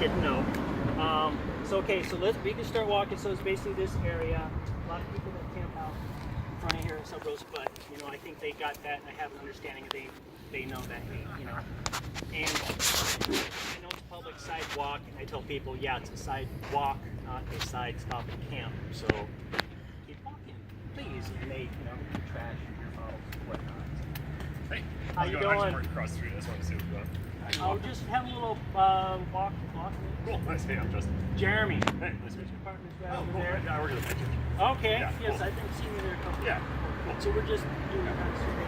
didn't know. So okay, so we can start walking. So it's basically this area. A lot of people that camp out in front of here in sub rows, but you know, I think they got that, and I have an understanding that they know that, you know. And I know it's a public sidewalk, and I tell people, yeah, it's a sidewalk, not a side stop and camp. So keep walking, please. And they, you know, do trash, beer bottles, whatnot. Hey, how you doing? I'm just working across the street. I just want to see what's going on. I'll just have a little walk. Cool, nice. Hey, I'm Justin. Jeremy. Hey, nice to meet you. Partners right Oh, over cool. there. I work at the church. Okay. Yeah, Yes, cool. I've been seeing you there a couple. Yeah. Cool. So we're just doing kind of survey.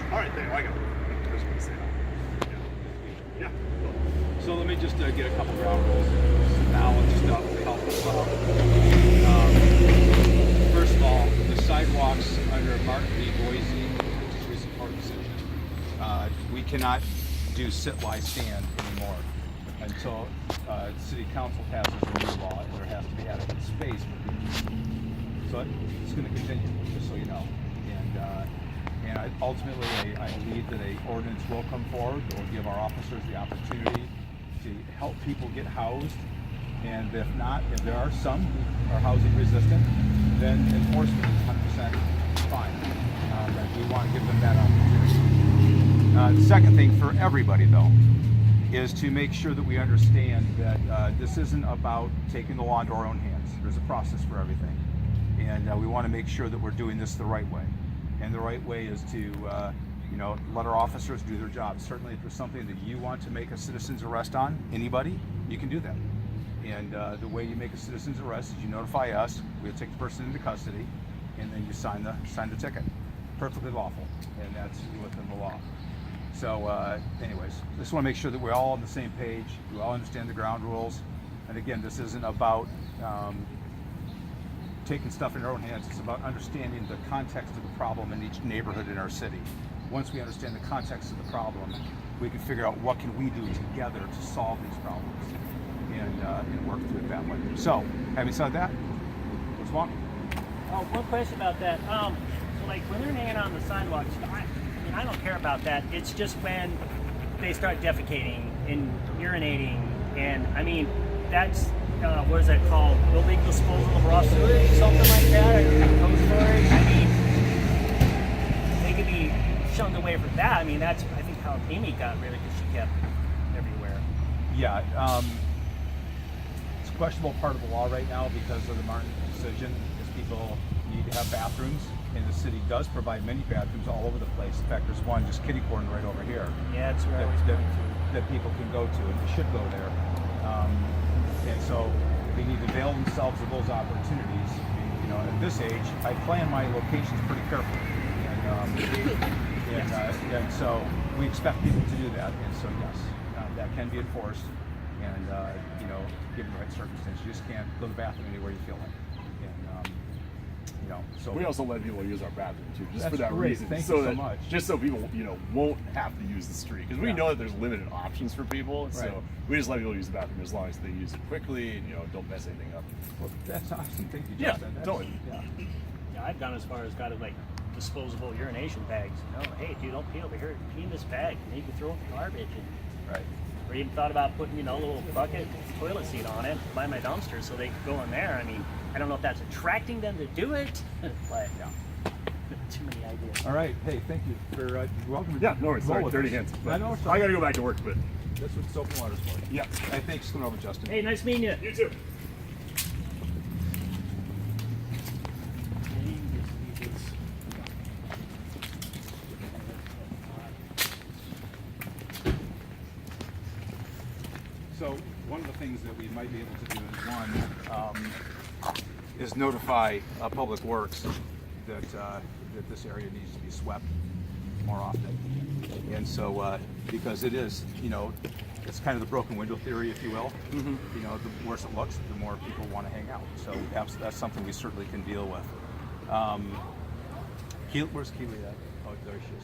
All right, there. I got it. I just want to say that. Yeah. Cool. So let me just get a couple ground rules, some knowledge stuff to help us out. First of all, the sidewalks under Martin v. Boise, which is recent court decision, we cannot do sit, lie, stand anymore until City Council passes a new law, and there has to be adequate space for people. So it's going to continue, just so you know. And ultimately, I believe that an ordinance will come forward that will give our officers the opportunity to help people get housed. And if not, if there are some who are housing resistant, then enforcement is 100% fine. But we want to give them that opportunity. The second thing for everybody, though, is to make sure that we understand that this isn't about taking the law into our own hands. There's a process for everything. And we want to make sure that we're doing this the right way. And the right way is to, you know, let our officers do their job. Certainly, if there's something that you want to make a citizen's arrest on, anybody, you can do that. And the way you make a citizen's arrest is you notify us, we'll take the person into custody, and then you sign the ticket. Perfectly lawful, and that's within the law. So anyways, just want to make sure that we're all on the same page, we all understand the ground rules. And again, this isn't about taking stuff in our own hands, it's about understanding the context of the problem in each neighborhood in our city. Once we understand the context of the problem, we can figure out what can we do together to solve these problems and work through it that way. So, having said that, let's walk. Oh, one question about that. So like when they're hanging out on the sidewalks, I don't care about that. It's just when they start defecating and urinating, and I mean, that's what is that called? Illegal disposal of raw sewage, something like that. Code storage. I mean, they could be shunned away from that. I mean, that's I think how Amy got rid of it because she kept everywhere. Yeah, it's a questionable part of the law right now because of the Martin decision. Because people need to have bathrooms, and the city does provide many bathrooms all over the place. In fact, there's one just kitty corner right over here. Yeah, it's where I was going to. That people can go to, and they should go there. And so they need to avail themselves of those opportunities. You know, at this age, I plan my locations pretty carefully, and so we expect people to do that. And so yes, that can be enforced, and you know, given the right circumstances, you just can't go to the bathroom anywhere you feel like. And you know, so we also let people use our bathroom too, just for that's that great. reason. Thank so you so that, much. Just so people, you know, won't have to use the street because we know that there's limited options for people. So Right. we just let people use the bathroom as long as they use it quickly and don't mess anything up. Well, that's awesome. Thank you, Yeah, Justin. That's, totally. Yeah. Yeah, I've gone as far as got like disposable urination bags. You know, hey, dude, don't pee over here. Pee in this bag. And you can throw it in the garbage. And, Right. or even thought about putting, a little bucket toilet seat on it by my dumpster so they could go in there. I mean, I don't know if that's attracting them to do it, but Yeah. too many ideas. All right. Hey, thank you for welcome. Yeah, no worries. Roll Sorry, with dirty us. hands. I know. I got to go back to work, but That's what soap and water's for. yeah. Hey, thanks for coming over, Justin. Hey, nice meeting you. You too. So one of the things that we might be able to do is notify Public Works that that this area needs to be swept more often. And so because it is, it's kind of the broken window theory, if you will. Mm-hmm. The worse it looks, the more people want to hang out. So that's something we certainly can deal with. Where's Keely at? Oh, there she is.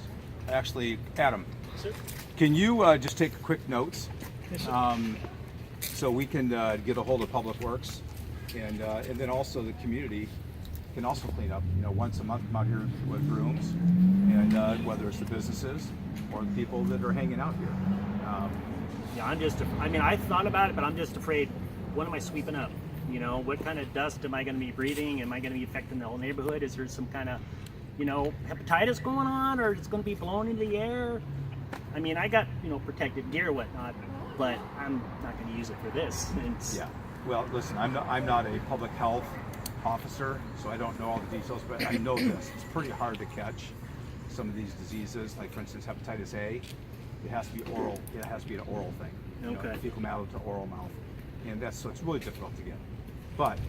Actually, Adam, Sir? can you just take quick notes? Yes, sir. So we can get a hold of Public Works, and then also the community can also clean up. Once a month, come out here with brooms, and whether it's the businesses or the people that are hanging out here. Yeah, I mean, I thought about it, but I'm just afraid, what am I sweeping up? You know, what kind of dust am I going to be breathing? Am I going to be affecting the whole neighborhood? Is there some kind of, you know, hepatitis going on, or it's going to be blown into the air? I mean, I got, you know, protective gear, whatnot, but I'm not going to use it for this. Yeah. Well, listen, I'm not a public health officer, so I don't know all the details, but I know this. It's pretty hard to catch some of these diseases, like for instance, hepatitis A. It has to be oral. It has to be an oral thing. You Okay. know, fecal matter to oral mouth, and so it's really difficult to get. But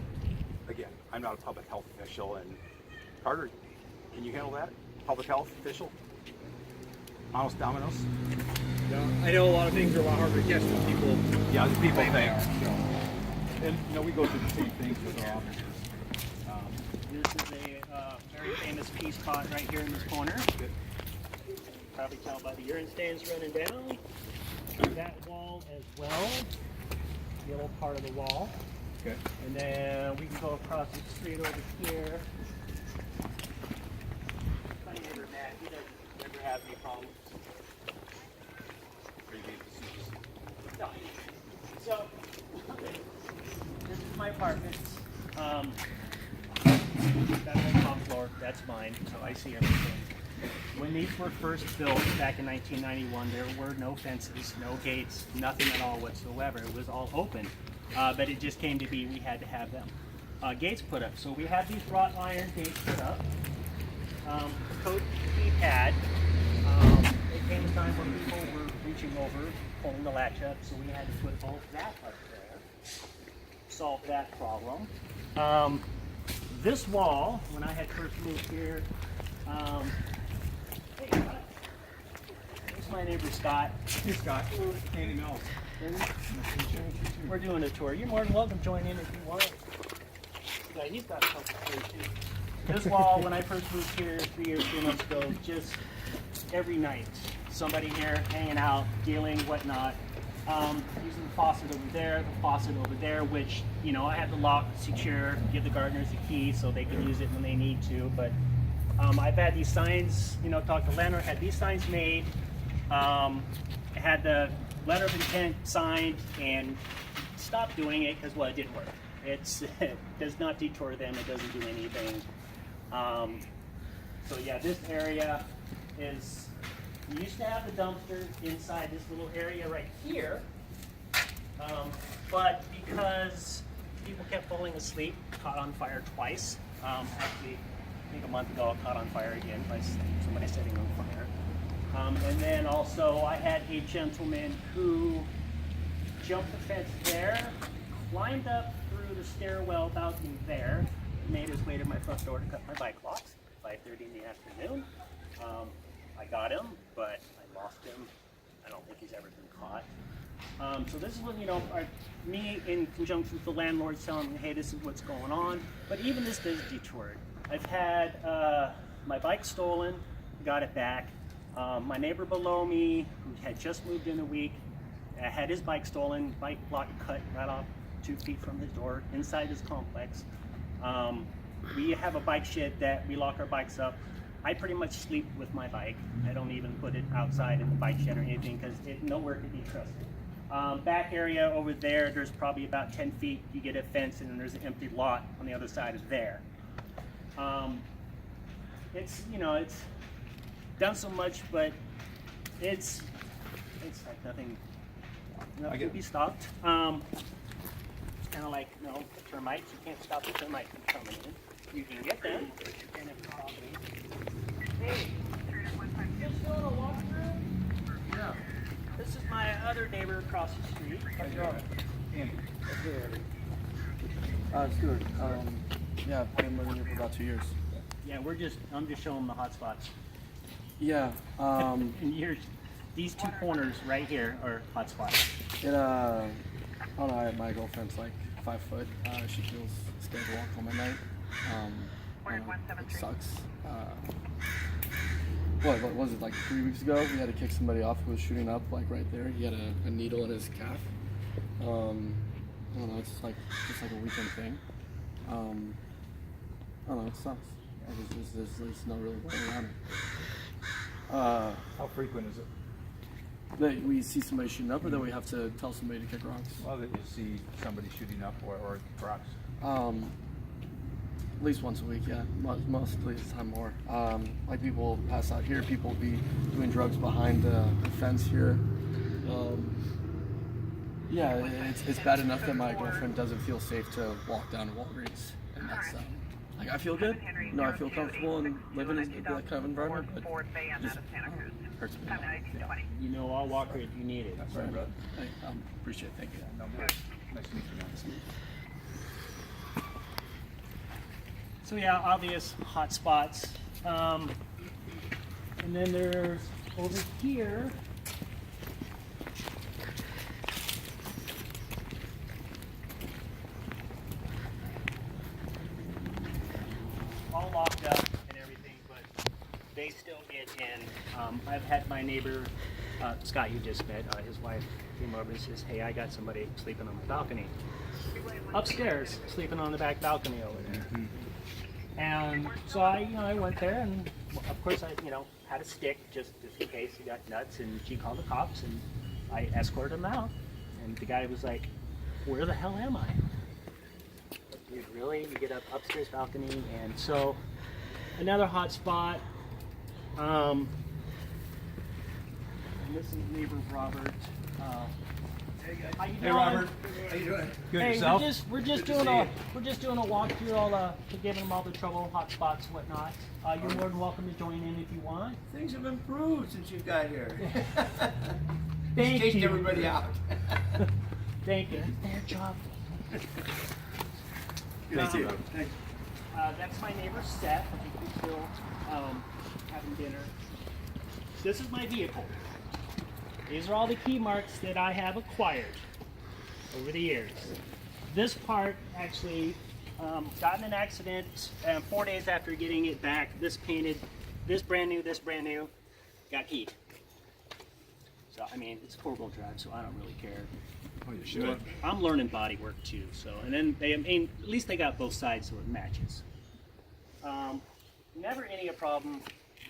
again, I'm not a public health official. And Carter, can you handle that? Public health official? Manos Dominoes? Yeah, I know a lot of things are a lot harder to catch than people. Yeah, the people claim they think. are, so. And you know, we go through the same things with our officers. This is a very famous pea spot right here in this corner. Probably tell by the urine stains running down. That wall as well, yellow part of the wall. Okay. And then we can go across the street over here. My neighbor Matt, he doesn't ever have any problems. No. So, this is my apartment. That's on top floor, that's mine, so I see everything. When these were first built back in 1991, there were no fences, no gates, nothing at all whatsoever. It was all open, but it just came to be we had to have them. Gates put up. So we had these wrought iron gates put up. Coat keypad. It came a time when people were reaching over, pulling the latch up, so we had to put both that up there. Solve that problem. This wall, when I had first moved here, hey, Scott. This is my neighbor Scott. Hey Scott. Andy Mills. We're doing a tour. You're more than welcome to join in if you want. Yeah, he's got something to say too. This wall, when I first moved here 3 months ago, just every night, somebody here hanging out, dealing, whatnot. Using the faucet over there, the faucet over there, which, you know, I had to lock, secure, give the gardeners a key so they can use it when they need to. But I've had these signs, you know, talked to Leonard, had these signs made, had the letter of intent signed, and stopped doing it because, well, it didn't work. It does not detour them, it doesn't do anything. So yeah, this area is, we used to have the dumpster inside this little area right here, but because people kept falling asleep, caught on fire twice. Actually, I think a month ago, it caught on fire again by somebody setting on fire. And then also, I had a gentleman who jumped the fence there, climbed up through the stairwell balcony there, made his way to my front door to cut my bike locks, 5:30 in the afternoon. I got him, but I lost him. I don't think he's ever been caught. So this is what, you know, me in conjunction with the landlord telling me, hey, this is what's going on. But even this is detoured. I've had my bike stolen, got it back. My neighbor below me, who had just moved in a week, had his bike stolen, bike block cut right off 2 feet from his door inside his complex. We have a bike shed that we lock our bikes up. I pretty much sleep with my bike. I don't even put it outside in the bike shed or anything because it nowhere can be trusted. Back area over there, there's probably about 10 feet. You get a fence and then there's an empty lot on the other side of there. It's, you know, it's done so much, but it's like nothing can be stopped. It's kind of like, you know, termites. You can't stop the termites from coming in. You can get them, but you can't have Hey, you still in a walkthrough? Yeah. This is my other neighbor across the street. Andy. Stuart. Yeah, I've been living here for about 2 years. Yeah, I'm just showing the hot spots. Yeah. And these two corners right here are hot spots. I don't know, my girlfriend's like 5 foot. She feels scared to walk home at night. I don't know, it sucks. What was it, like 3 weeks ago? We had to kick somebody off who was shooting up, like right there. He had a needle in his calf. I don't know, it's just like a weekend thing. I don't know, it sucks. There's no really way around it. How frequent is it? that we see somebody shooting up, or that we have to tell somebody to kick rocks? Well, that you see somebody shooting up or rocks. At least once a week, yeah. Mostly the time more. Like people pass out here, people will be doing drugs behind the fence here. Yeah, it's bad enough that my girlfriend doesn't feel safe to walk down to Walgreens, and that's like I feel good. I feel comfortable in living in that kind of environment, but it just hurts me. You know, I'll walk her if you need it. That's right, brother. I appreciate it. Thank you. No, nice to meet you, man. So yeah, obvious hot spots. And then there's over here. All locked up and everything, but they still get in. I've had my neighbor, Scott, you just met, his wife came over and says, "Hey, I got somebody sleeping on the balcony. Upstairs, sleeping on the back balcony over there." And so I went there, and of course I, had a stick just in case he got nuts. And she called the cops, and I escorted him out. And the guy was like, "Where the hell am I?" Dude, really? You get up upstairs balcony, and so another hot spot. And this is neighbor Robert. How you doing? Hey, Robert. How you doing? Good. Hey, Yourself? we're just doing a walk through all to give them all the trouble, hot spots, whatnot. You're more than welcome to join in if you want. Things have improved since you got here. Thank Chased you. everybody out. Thank you. It's their job. Thank you. That's my neighbor Seth. I think we're still having dinner. This is my vehicle. These are all the key marks that I have acquired over the years. This part actually got in an accident 4 days after getting it back. This painted, this brand new, got heat. So I mean, it's 4-wheel drive, so I don't really care. Oh, you should. I'm learning body work too. So, and then at least they got both sides so it matches. Never any a problem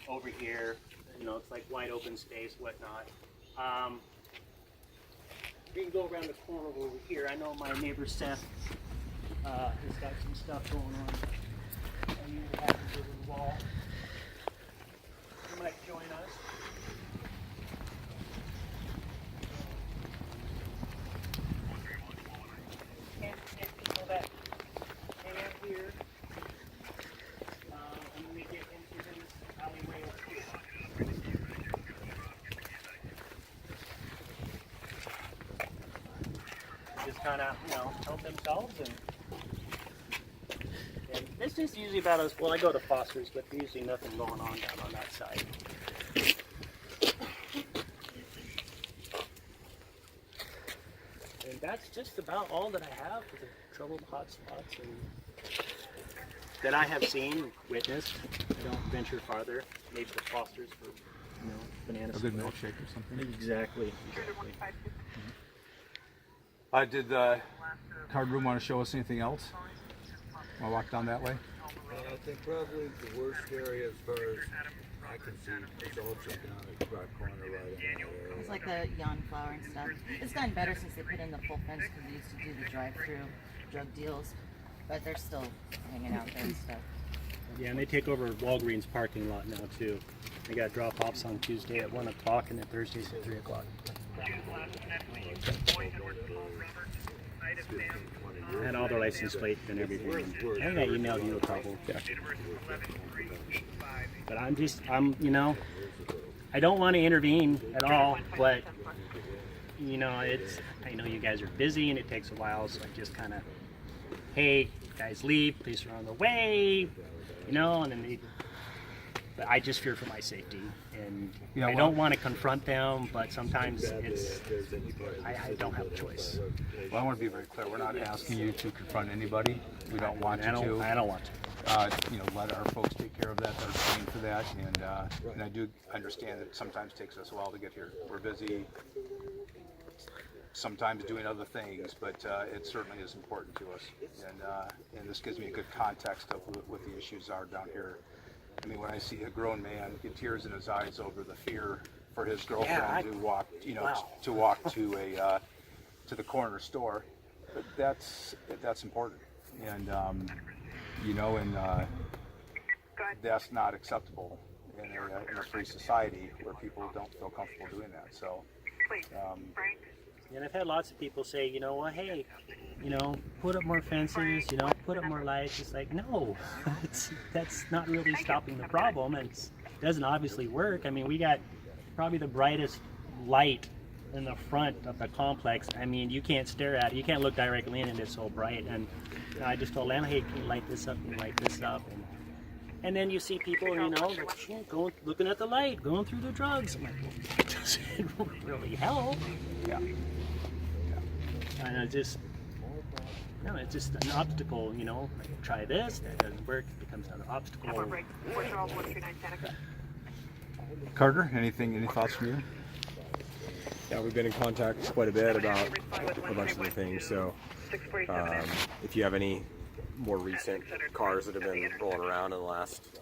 over here. It's like wide open space, whatnot. We can go around the corner over here. I know my neighbor Seth has got some stuff going on. I need to have to go to the wall. You might join us. Can't people that hang out here. And then we get into this alleyway up here. Just kind of, help themselves, and this is usually about us. Well, I go to Foster's, but there's usually nothing going on down on that side. And that's just about all that I have for the troubled hot spots and that I have seen, witnessed. I don't venture farther. Maybe the Foster's for, bananas. A good milkshake or something. Exactly. Did the card room want to show us anything else? Want to walk down that way? I think probably the worst area as far as I can see is also down at Rock Corner right in that area. It's like the yon flower and stuff. It's gotten better since they put in the full fence because they used to do the drive-through drug deals, but they're still hanging out there and stuff. Yeah, and they take over Walgreens parking lot now too. They got drop-offs on Tuesday at 1 o'clock and then Thursdays at 3 o'clock. And all their license plate and everything. I think I emailed you a couple. Yeah. But I don't want to intervene at all, but I know you guys are busy and it takes a while, so I just kind of, hey, guys leave, police are on the way, and then but I just fear for my safety, and I don't want to confront them, but sometimes I don't have a choice. Well, I want to be very clear. We're not asking you to confront anybody. We don't want you to. I don't want to. Let our folks take care of that. They're trained for that, and I do understand that it sometimes takes us a while to get here. We're busy, sometimes doing other things, but it certainly is important to us, and this gives me a good context of what the issues are down here. I mean, when I see a grown man get tears in his eyes over the fear for his girlfriend to walk, you know, wow. to walk to a to the corner store. But that's important, and you know, and that's not acceptable in a free society where people don't feel comfortable doing that. So. And I've had lots of people say, you know, well, hey, you know, put up more fences, you know, put up more lights. It's like, no, that's not really stopping the problem. It doesn't obviously work. I mean, we got probably the brightest light in the front of the complex. I mean, you can't stare at it. You can't look directly in it. It's so bright. And I just told Lana, hey, can you light this up and light this up? And then you see people, you know, like, going, looking at the light, going through the drugs. I'm like, well, that doesn't really help. Yeah. And it's just an obstacle, you know. Like, try this, that doesn't work, it becomes another obstacle. Carter, any thoughts from you? Yeah, we've been in contact quite a bit about a bunch of the things. So, if you have any more recent cars that have been rolling around in the last,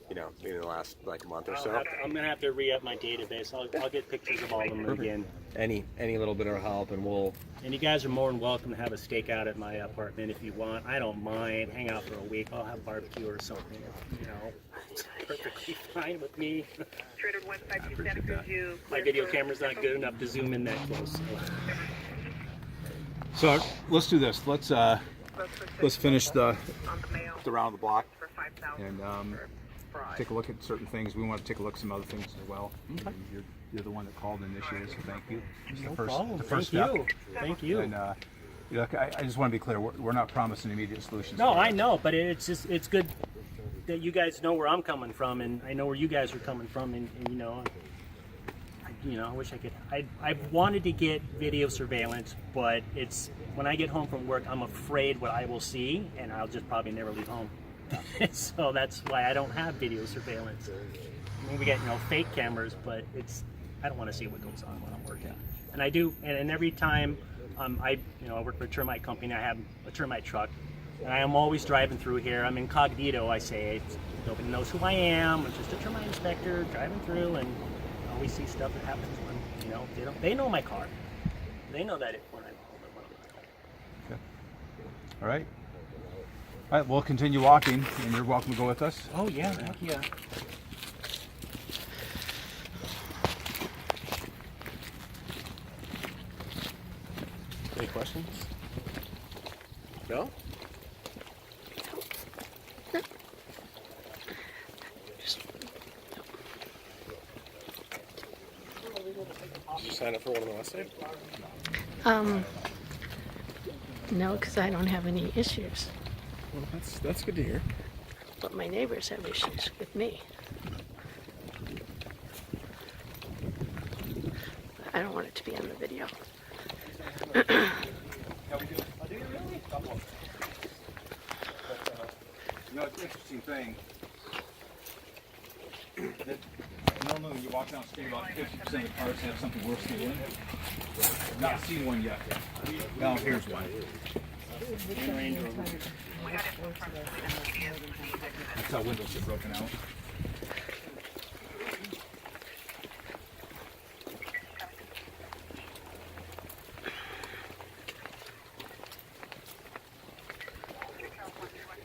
you know, maybe in the last like month or so, I'm gonna have to re-up my database. I'll get pictures of all of them again. any little bit of help, and we'll. And you guys are more than welcome to have a stakeout at my apartment if you want. I don't mind. Hang out for a week. I'll have barbecue or something. You know, it's perfectly fine with me. My video camera's not good enough to zoom in that close. So let's do this. Let's finish the round of the block and take a look at certain things. We want to take a look at some other things as well. Okay. You're the one that called and initiated, so thank you. It's No the first, problem. the first Thank step. you. Thank you. And you know, I just want to be clear. We're not promising immediate solutions. No, here. I know, but it's good that you guys know where I'm coming from, and I know where you guys are coming from, and you know, I wish I could. I wanted to get video surveillance, but it's when I get home from work, I'm afraid what I will see, and I'll just probably never leave home. So that's why I don't have video surveillance. I mean, we get fake cameras, but I don't want to see what goes on when I'm working. And I do, and every time I work for a termite company, I have a termite truck, and I am always driving through here. I'm incognito, I say. Nobody knows who I am. I'm just a termite inspector driving through, and I always see stuff that happens when they know my car. They know that when I'm home. Okay. All right. All right. We'll continue walking, and you're welcome to go with us. Oh yeah, heck yeah. Any questions? No? Did you sign up for one on the west side? No, because I don't have any issues. Well, that's good to hear. But my neighbors have issues with me. I don't want it to be on the video. You know, it's an interesting thing. That normally when you walk down the street, about 50% of the cars have something worse than one. I've not seen one yet. Now here's one. That's how windows get broken out.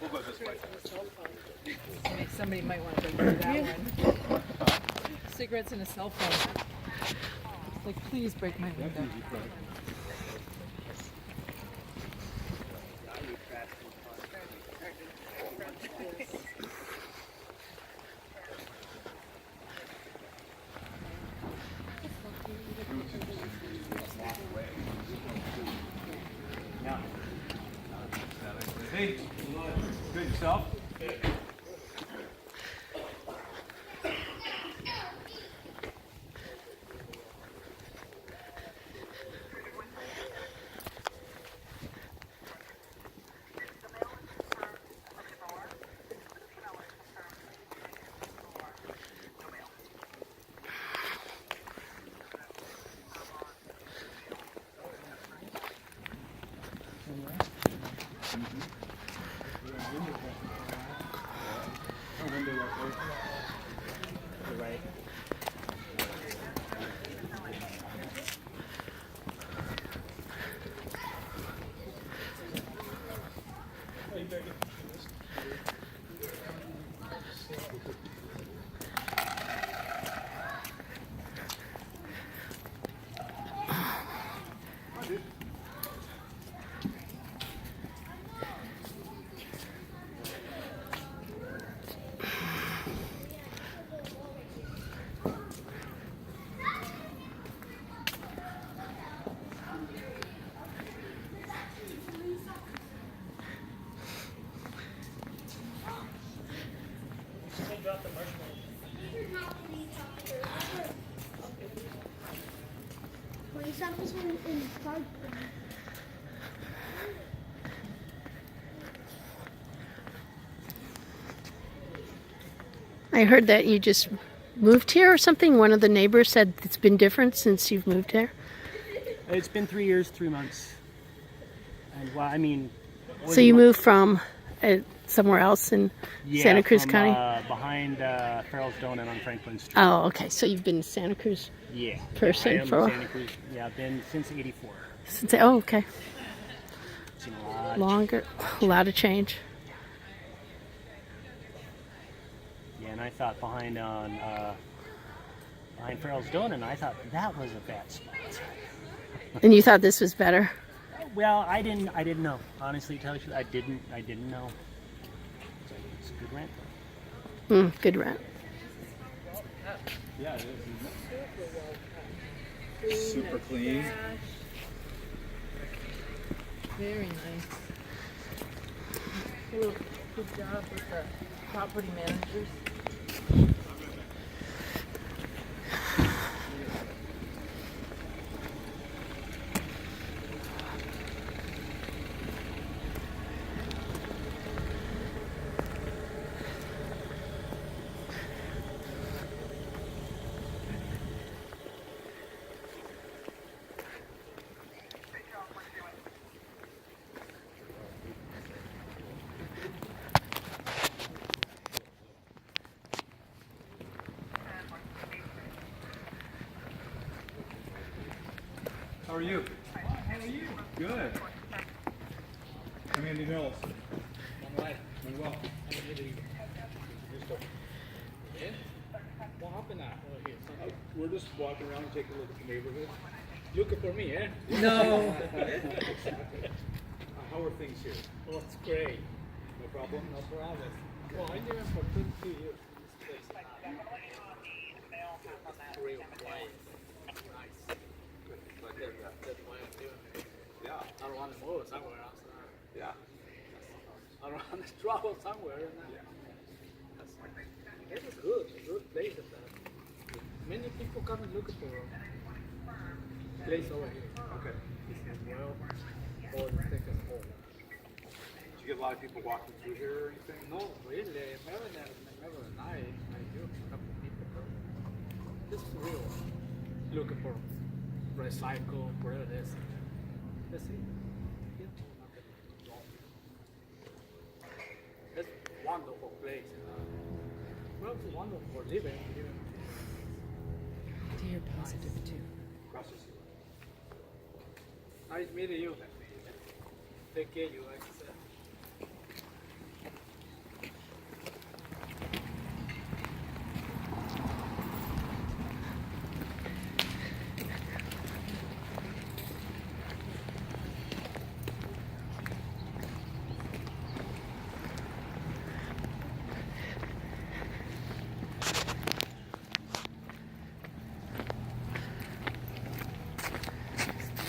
We'll go this way. Somebody might want to go through that one. Cigarettes and a cell phone. Like, please break my window. Hey, good yourself? I heard that you just moved here or something. One of the neighbors said it's been different since you've moved here. It's been 3 years, 3 months. And well, I mean. So you moved from somewhere else in Santa Cruz from, County? Behind Farrell's Donut on Franklin Street. Oh, okay. So you've been in Santa Cruz Yeah. person I am for a while. Santa Cruz. Yeah, I've been since '84. Oh, okay. Seen a lot. Longer, a lot of change. Yeah, and I thought behind Farrell's Donut, I thought that was a bad spot. And you thought this was better? Well, I didn't know. Honestly, to tell you the truth, I didn't know. It's a good rent. Good rent. Yeah, it is. Super clean. Very nice. Good job with the property managers. How are you? How are you? Good. I'm Andy Mills. Manuel. What happened over here? We're just walking around and taking a look at the neighborhood. Looking for me, eh? No. How are things here? Oh, it's great. No problem? No problem. Well, I live for 22 years in this place. It's real quiet. Nice. But that's why I'm doing it. Yeah. I don't want to move somewhere else. Yeah. I don't want to travel somewhere. This is good. A good place. Many people come and look for a place over here. Okay. This is well, or take us home. Did you get a lot of people walking through here or anything? No, really. Maybe night. I do a couple of people. This is real. Looking for recycle, whatever it is. That's it. Yeah, nothing wrong. It's a wonderful place. Well, it's wonderful for living. Dear positive too. Nice meeting you. Take care, you like I said.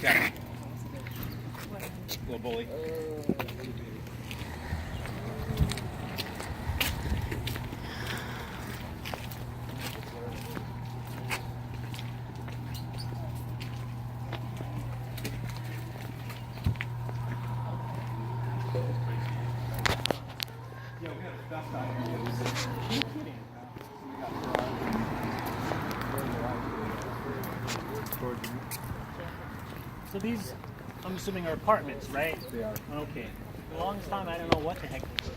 Yeah. Little bully. Yeah, we had the best ideas. So these, I'm assuming, are apartments, right? They are. Okay. For the longest time, I don't know what the heck they were.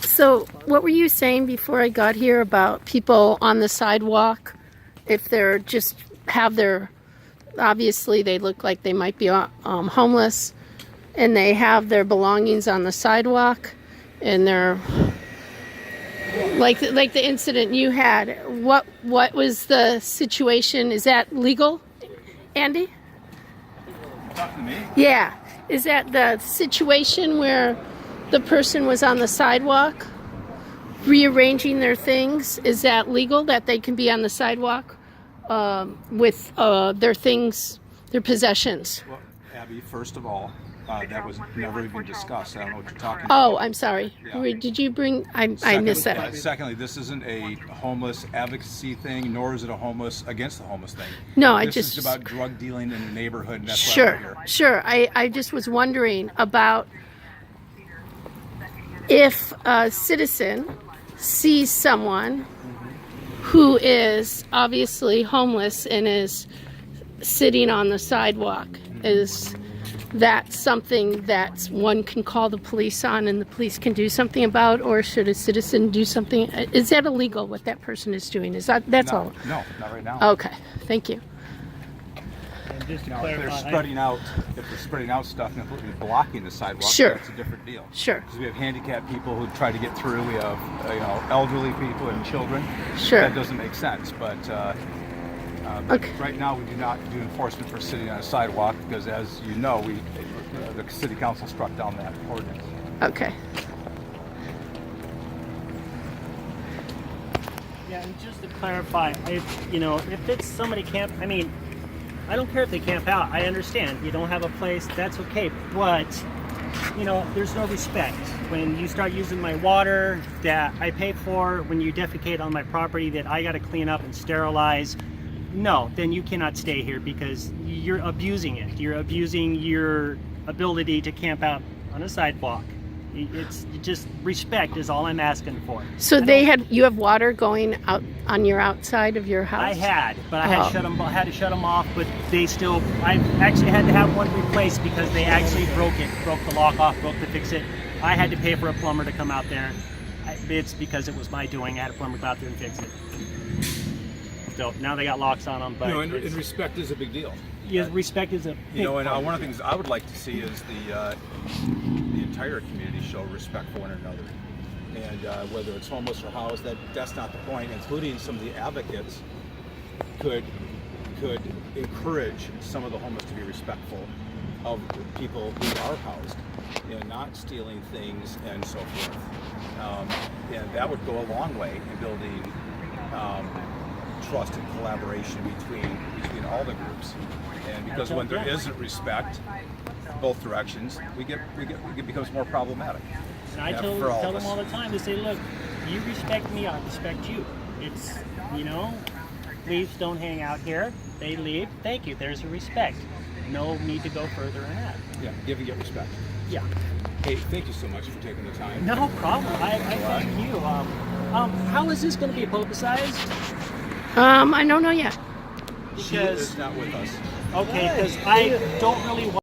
So what were you saying before I got here about people on the sidewalk? If they're just have their, obviously they look like they might be homeless, and they have their belongings on the sidewalk, and they're like the incident you had. What was the situation? Is that legal, Andy? Talking to me? Yeah. Is that the situation where the person was on the sidewalk rearranging their things? Is that legal that they can be on the sidewalk with their things, their possessions? Well, Abby, first of all, That was never even discussed. I don't know what you're talking Oh, about. I'm sorry. Yeah. Did you bring? I missed that. Secondly, this isn't a homeless advocacy thing, nor is it a homeless against the homeless thing. No, this is about drug dealing in the neighborhood, and that's why we're here. Sure. I just was wondering about if a citizen sees someone who is obviously homeless and is sitting on the sidewalk, is that something that one can call the police on and the police can do something about, or should a citizen do something? Is that illegal what that person is doing? That's all? No, not right now. Okay, thank you. And just to Now, if they're clarify, spreading out stuff and completely blocking the sidewalk, Sure. that's a different deal. Sure. Because we have handicapped people who try to get through. We have elderly people and children. Sure. That doesn't make sense. But Okay. right now we do not do enforcement for sitting on a sidewalk because, as you know, the city council struck down that ordinance. Okay. yeah, and just to clarify, if it's somebody I don't care if they camp out. I understand you don't have a place. That's okay, but there's no respect when you start using my water that I pay for. When you defecate on my property that I got to clean up and sterilize. No, then you cannot stay here because you're abusing it. You're abusing your ability to camp out on a sidewalk. It's just respect is all I'm asking for. So you have water going out on your outside of your house? I had, but I had to shut them off. But I actually had to have one replaced because they actually broke the lock off, broke to fix it. I had to pay for a plumber to come out there. It's because it was my doing. I had a plumber go out there and fix it. So now they got locks on them. But and respect is a big deal. Yeah, respect is a big and part. one of the things I would like to see is the entire community show respect for one another, and whether it's homeless or housed, that's not the point. Including some of the advocates could encourage some of the homeless to be respectful of people who are housed and not stealing things and so forth, and that would go a long way in building trust and collaboration between all the groups. And because when there isn't respect, both directions, it becomes more problematic. And I tell them all the time to say, look, you respect me, I respect you. It's leaves don't hang out here. They leave. Thank you. There's a respect. No need to go further than that. Yeah, give and get respect. Yeah. Hey, thank you so much for taking the time. No problem. I thank you. How is this going to be publicized? I don't know yet. She is not with us. Okay, because I don't really want